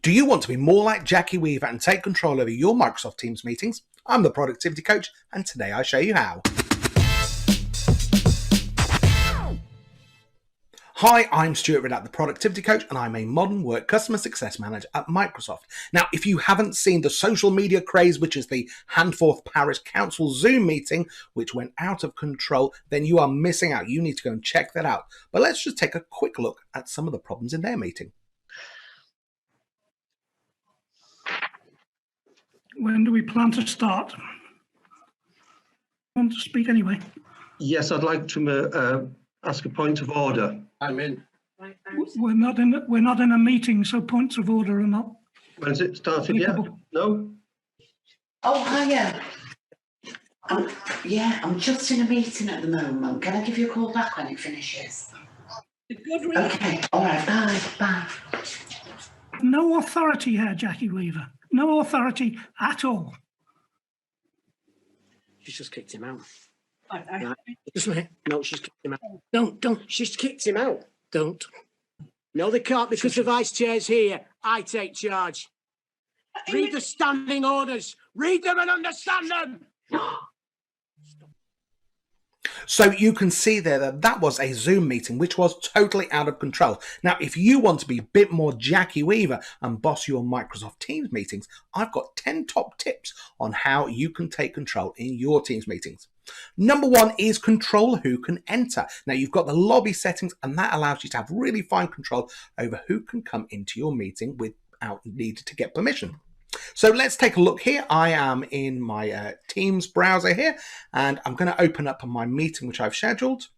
Do you want to be more like Jackie Weaver and take control over your Microsoft Teams meetings? I'm the Productivity Coach, and today I show you how. Hi, I'm Stuart Riddell, the Productivity Coach, and I'm a modern work customer success manager at Microsoft. Now, if you haven't seen the social media craze, which is the Handforth Parish Council Zoom meeting, which went out of control, then you are missing out. You need to go and check that out. But let's just take a quick look at some of the problems in their meeting. When do we plan to start? Want to speak anyway? Yes, I'd like to ask a point of order. I'm in. We're not in a meeting, so points of order are not. When's it started yet? No? Oh, hiya. I'm just in a meeting at the moment. Can I give you a call back when it finishes? Okay, all right, bye. No authority here, Jackie Weaver. No authority at all. She's just kicked him out. No, she's kicked him out. Don't. She's kicked him out. Don't. No, they can't because the vice chair's here. I take charge. Read the standing orders. Read them and understand them. So you can see there that that was a Zoom meeting which was totally out of control. Now, if you want to be a bit more Jackie Weaver and boss your Microsoft Teams meetings, I've got 10 top tips on how you can take control in your Teams meetings. Number one is control who can enter. Now, you've got the lobby settings, and that allows you to have really fine control over who can come into your meeting without needing to get permission. So let's take a look here. I am in my Teams browser here, and I'm going to open up my meeting which I've scheduled,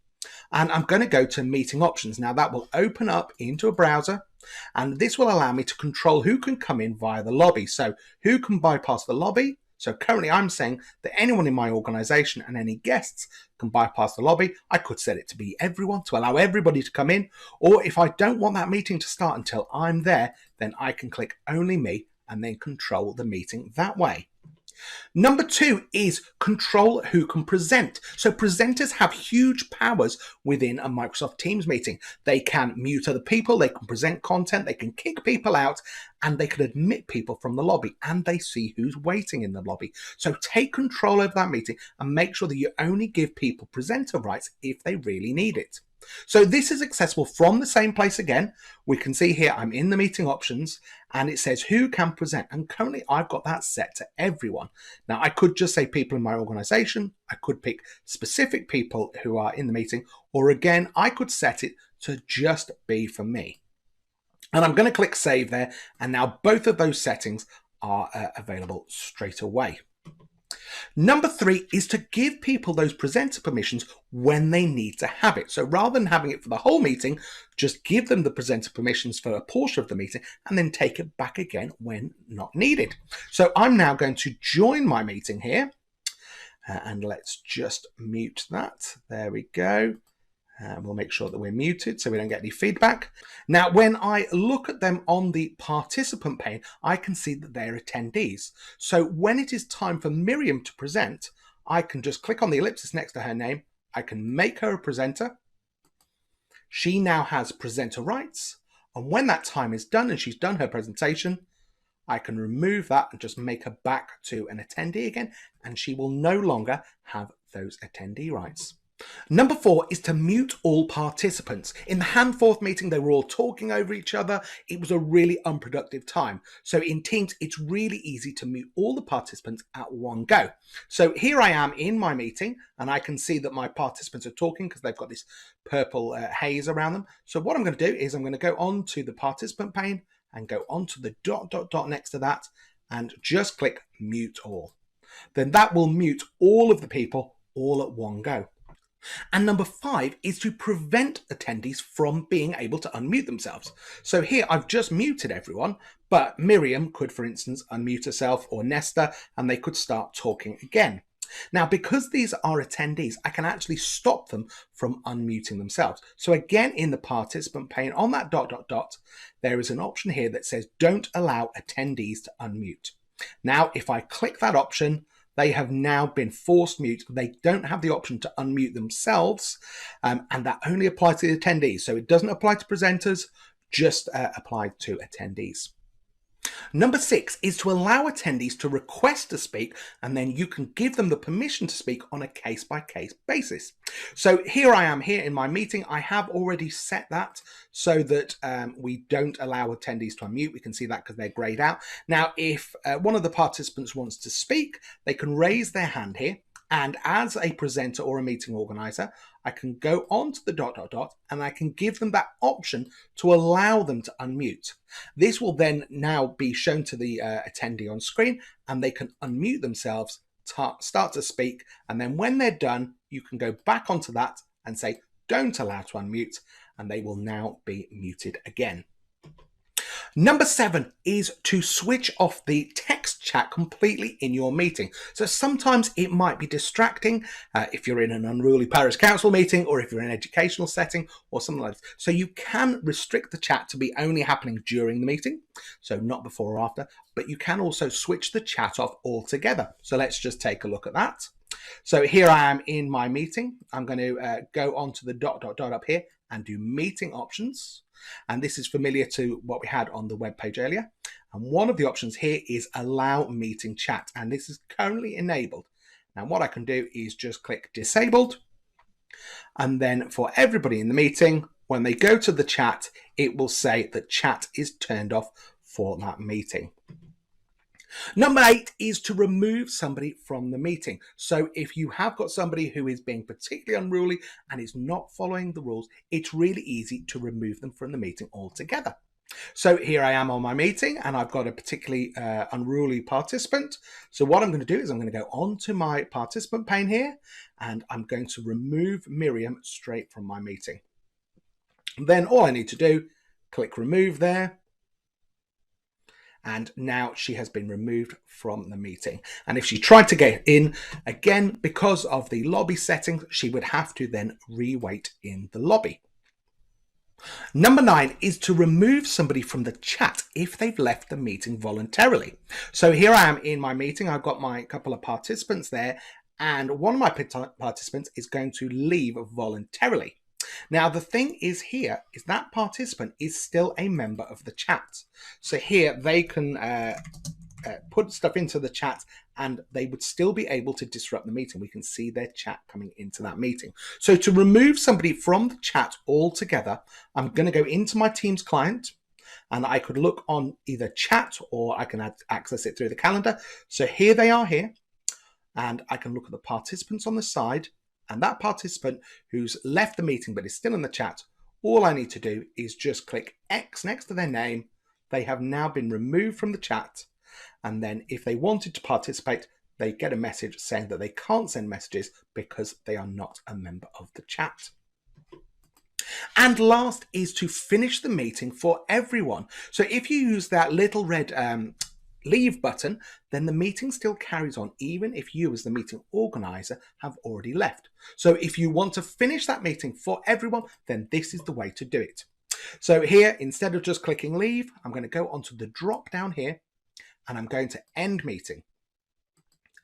and I'm going to go to meeting options. Now that will open up into a browser, and this will allow me to control who can come in via the lobby. So who can bypass the lobby? So currently I'm saying that anyone in my organization and any guests can bypass the lobby. I could set it to be everyone to allow everybody to come in, or if I don't want that meeting to start until I'm there, then I can click only me and then control the meeting that way. Number two is control who can present. So presenters have huge powers within a Microsoft Teams meeting. They can mute other people, they can present content, they can kick people out, and they can admit people from the lobby, and they see who's waiting in the lobby. So take control over that meeting and make sure that you only give people presenter rights if they really need it. So this is accessible from the same place again. We can see here I'm in the meeting options and it says who can present, and currently I've got that set to everyone. Now I could just say people in my organization, I could pick specific people who are in the meeting, or again I could set it to just be for me. And I'm going to click save there, and now both of those settings are available straight away. Number three is to give people those presenter permissions when they need to have it. So rather than having it for the whole meeting, just give them the presenter permissions for a portion of the meeting and then take it back again when not needed. So I'm now going to join my meeting here, and let's just mute that. There we go. We'll make sure that we're muted so we don't get any feedback. Now, when I look at them on the participant pane, I can see that they're attendees. So when it is time for Miriam to present, I can just click on the ellipsis next to her name. I can make her a presenter. She now has presenter rights. And when that time is done and she's done her presentation, I can remove that and just make her back to an attendee again, and she will no longer have those attendee rights. Number four is to mute all participants. In the Handforth meeting, they were all talking over each other. It was a really unproductive time. So in Teams, it's really easy to mute all the participants at one go. So here I am in my meeting, and I can see that my participants are talking because they've got this purple haze around them. So what I'm going to do is I'm going to go on to the participant pane and go on to the ... next to that and just click mute all. Then that will mute all of the people all at one go. And number five is to prevent attendees from being able to unmute themselves. So here I've just muted everyone, but Miriam could, for instance, unmute herself, or Nesta, and they could start talking again. Now, because these are attendees, I can actually stop them from unmuting themselves. So again, in the participant pane on that ... there is an option here that says don't allow attendees to unmute. Now, if I click that option, they have now been forced mute. They don't have the option to unmute themselves, and that only applies to the attendees. So it doesn't apply to presenters, just applied to attendees. Number 6 is to allow attendees to request to speak, and then you can give them the permission to speak on a case-by-case basis. So here I am here in my meeting. I have already set that so that we don't allow attendees to unmute. We can see that because they're grayed out. Now, if one of the participants wants to speak, they can raise their hand here. And as a presenter or a meeting organizer, I can go on to the ... and I can give them that option to allow them to unmute. This will then now be shown to the attendee on screen, and they can unmute themselves, start to speak, and then when they're done, you can go back onto that and say, don't allow to unmute, and they will now be muted again. Number 7 is to switch off the text chat completely in your meeting. So sometimes it might be distracting if you're in an unruly parish council meeting, or if you're in an educational setting or something like that. So you can restrict the chat to be only happening during the meeting, so not before or after, but you can also switch the chat off altogether. So let's just take a look at that. So here I am in my meeting. I'm going to go on to the ... up here and do meeting options. And this is familiar to what we had on the web page earlier. And one of the options here is allow meeting chat. And this is currently enabled. Now what I can do is just click disabled. And then for everybody in the meeting, when they go to the chat, it will say that chat is turned off for that meeting. Number 8 is to remove somebody from the meeting. So if you have got somebody who is being particularly unruly and is not following the rules, it's really easy to remove them from the meeting altogether. So here I am on my meeting, and I've got a particularly unruly participant. So what I'm going to do is I'm going to go onto my participant pane here, and I'm going to remove Miriam straight from my meeting. Then all I need to do, click remove there. And now she has been removed from the meeting. And if she tried to get in again, because of the lobby settings, she would have to then re-wait in the lobby. Number 9 is to remove somebody from the chat if they've left the meeting voluntarily. So here I am in my meeting. I've got my couple of participants there, and one of my participants is going to leave voluntarily. Now, the thing is here is that participant is still a member of the chat. So here they can put stuff into the chat, and they would still be able to disrupt the meeting. We can see their chat coming into that meeting. So to remove somebody from the chat altogether, I'm going to go into my Teams client, and I could look on either chat or I can access it through the calendar. So here they are here, and I can look at the participants on the side. And that participant who's left the meeting but is still in the chat, all I need to do is just click X next to their name. They have now been removed from the chat. And then if they wanted to participate, they get a message saying that they can't send messages because they are not a member of the chat. And last is to finish the meeting for everyone. So if you use that little red leave button, then the meeting still carries on even if you as the meeting organizer have already left. So if you want to finish that meeting for everyone, then this is the way to do it. So here, instead of just clicking leave, I'm going to go onto the drop down here, and I'm going to end meeting.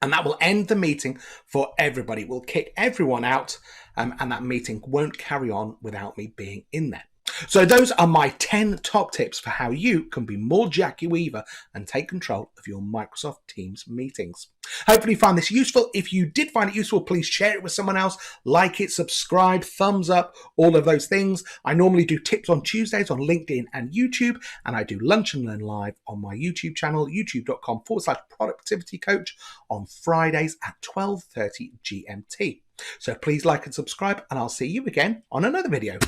And that will end the meeting for everybody. It will kick everyone out, and that meeting won't carry on without me being in there. So those are my 10 top tips for how you can be more Jackie Weaver and take control of your Microsoft Teams meetings. Hopefully you found this useful. If you did find it useful, please share it with someone else. Like it, subscribe, thumbs up, all of those things. I normally do tips on Tuesdays on LinkedIn and YouTube, and I do Lunch and Learn Live on my YouTube channel, youtube.com/productivity coach on Fridays at 12:30 GMT. So please like and subscribe, and I'll see you again on another video.